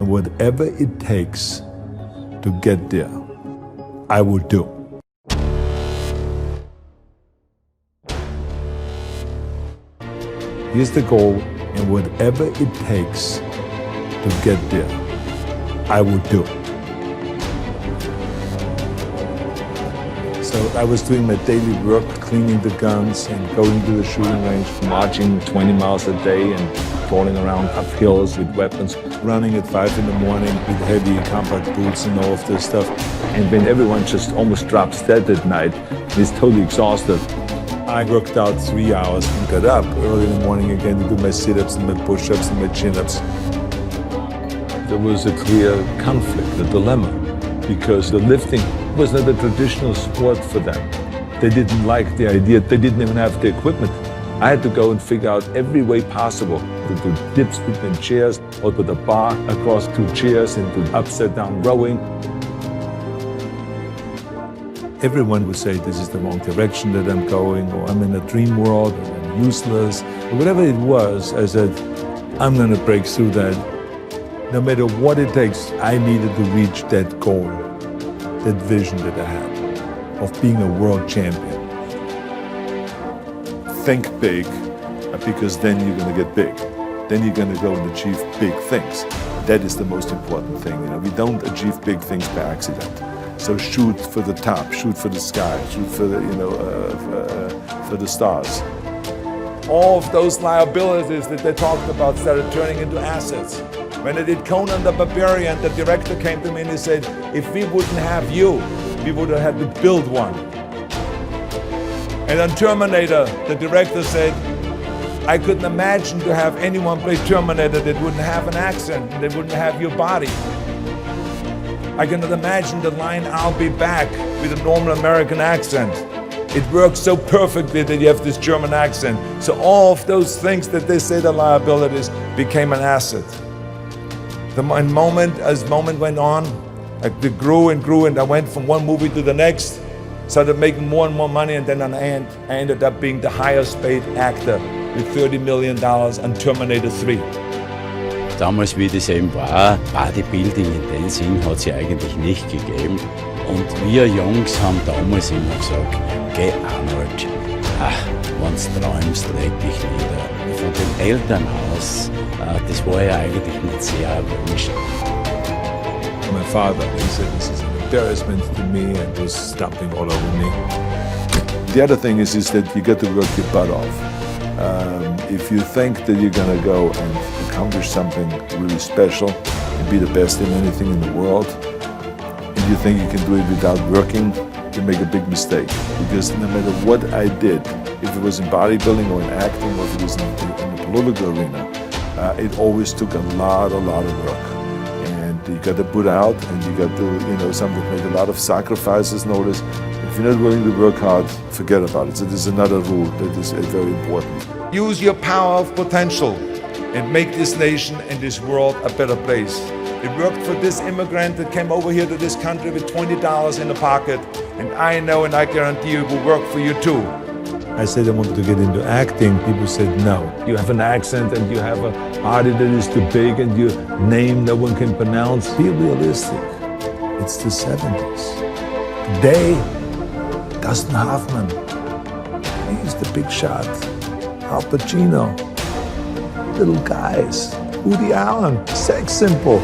and whatever it takes to get there, I will do. Here's the goal, and whatever it takes to get there, I will do. So I was doing my daily work, cleaning the guns and going to the shooting range, marching 20 miles a day and crawling around up hills with weapons, running at 5 in the morning with heavy combat boots and all of this stuff. And when everyone just almost drops dead at night, he's totally exhausted. I worked out 3 hours and got up early in the morning again to do my sit-ups and my push-ups and my chin-ups. There was a clear conflict, a dilemma, because the lifting was not a traditional sport for them. They didn't like the idea. They didn't even have the equipment. I had to go and figure out every way possible to do dips between chairs or put a bar across 2 chairs and do upside-down rowing. Everyone would say this is the wrong direction that I'm going, or I'm in a dream world, or I'm useless, or whatever it was. I said, I'm going to break through that. No matter what it takes, I needed to reach that goal, that vision that I have of being a world champion. Think big, because then you're going to get big. Then you're going to go and achieve big things. That is the most important thing. We don't achieve big things by accident. So shoot for the top, shoot for the sky, shoot for the, for the stars. All of those liabilities that they talked about started turning into assets. When I did Conan the Barbarian, the director came to me and he said, if we wouldn't have you, we would have had to build one. And on Terminator, the director said, I couldn't imagine to have anyone play Terminator that wouldn't have an accent, that wouldn't have your body. I cannot imagine the line, I'll be back, with a normal American accent. It works so perfectly that you have this German accent. So all of those things that they say are liabilities became an asset. As moment went on, it grew and grew, and I went from one movie to the next, started making more and more money, and then I ended up being the highest paid actor with $30 million on Terminator 3. Damals, wie das eben war, Bodybuilding in dem Sinn hat es ja eigentlich nicht gegeben. Und wir Jungs haben damals immer gesagt, geh Arnold, wenn's träumst, leg dich nieder. Von dem Elternhaus, das war ja eigentlich nicht sehr erwünscht. My father, he said this is an embarrassment to me and was stomping all over me. The other thing is that you got to work your butt off. If you think that you're going to go and accomplish something really special and be the best in anything in the world, and you think you can do it without working, you make a big mistake. Because no matter what I did, if it was in bodybuilding or in acting or if it was in the political arena, it always took a lot of work. And you got to put out, and you got to, sometimes make a lot of sacrifices. Notice, if you're not willing to work hard, forget about it. So there's another rule that is very important. Use your power of potential and make this nation and this world a better place. It worked for this immigrant that came over here to this country with $20 in the pocket, and I know and I guarantee you it will work for you too. I said I wanted to get into acting. People said no. You have an accent and you have a body that is too big and your name no one can pronounce. Be realistic. It's the 70s. Today, Dustin Hoffman, he's the big shot. Al Pacino, little guys, Woody Allen, sex symbol.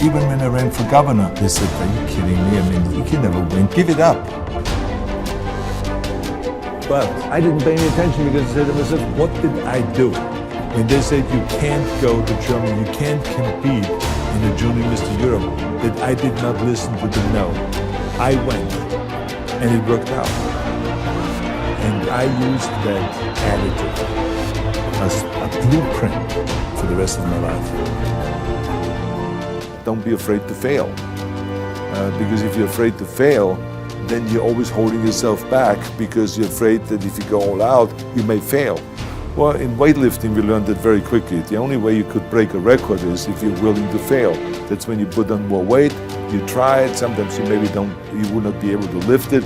Even when I ran for governor, they said, are you kidding me? I mean, you can never win. Give it up. But I didn't pay any attention because I said to myself, what did I do? When they said you can't go to Germany, you can't compete in the Junior Mr. Europe, that I did not listen to the no. I went, and it worked out. And I used that attitude as a blueprint for the rest of my life. Don't be afraid to fail. Because if you're afraid to fail, then you're always holding yourself back because you're afraid that if you go all out, you may fail. Well, in weightlifting, we learned that very quickly. The only way you could break a record is if you're willing to fail. That's when you put on more weight, you try it, sometimes you will not be able to lift it,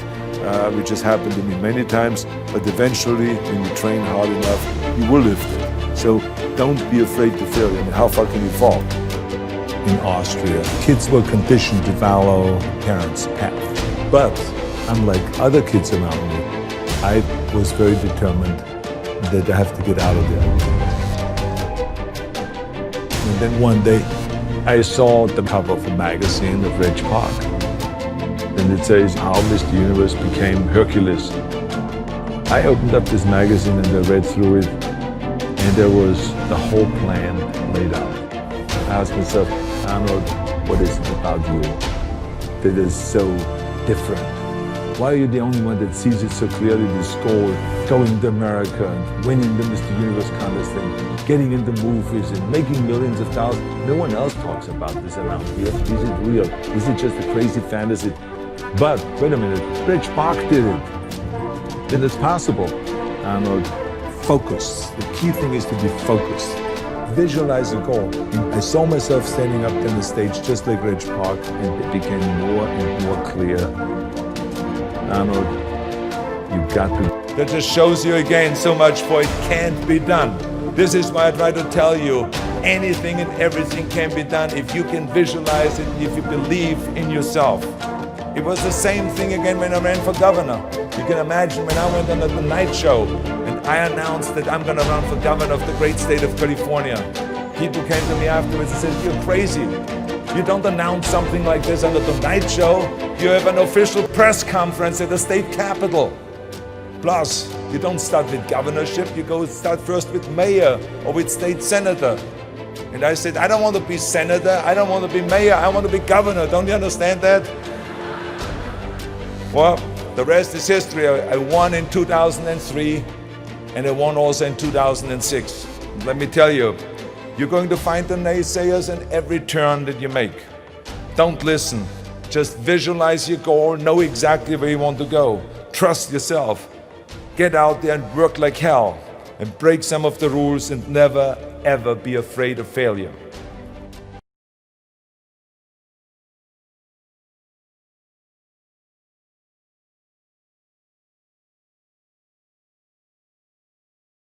which has happened to me many times, but eventually, when you train hard enough, you will lift it. So don't be afraid to fail. I mean, how far can you fall? in Austria. Kids were conditioned to follow parents' path. But unlike other kids around me, I was very determined that I have to get out of there. And then one day, I saw the cover of a magazine of Reg Park. And it says, how Mr. Universe became Hercules. I opened up this magazine and I read through it, and there was the whole plan laid out. I asked myself, Arnold, what is it about you that is so different? Why are you the only one that sees it so clearly, this goal, going to America and winning the Mr. Universe contest and getting into movies and making millions of dollars? No one else talks about this around here. Is it real? Is it just a crazy fantasy? But wait a minute, Reg Park did it. Then it's possible. Arnold, focus. The key thing is to be focused. Visualize a goal. I saw myself standing up on the stage just like Reg Park, and it became more and more clear. Arnold, you've got to. That just shows you again so much for it can't be done. This is why I try to tell you, anything and everything can be done if you can visualize it, if you believe in yourself. It was the same thing again when I ran for governor. You can imagine when I went on the Tonight Show and I announced that I'm going to run for governor of the great state of California. People came to me afterwards and said, you're crazy. You don't announce something like this on the Tonight Show. You have an official press conference at the state capitol. Plus, you don't start with governorship, you start first with mayor or with state senator. And I said, I don't want to be senator, I don't want to be mayor, I want to be governor. Don't you understand that? Well, the rest is history. I won in 2003 and I won also in 2006. Let me tell you, you're going to find the naysayers in every turn that you make. Don't listen. Just visualize your goal, know exactly where you want to go. Trust yourself. Get out there and work like hell and break some of the rules and never, ever be afraid of failure.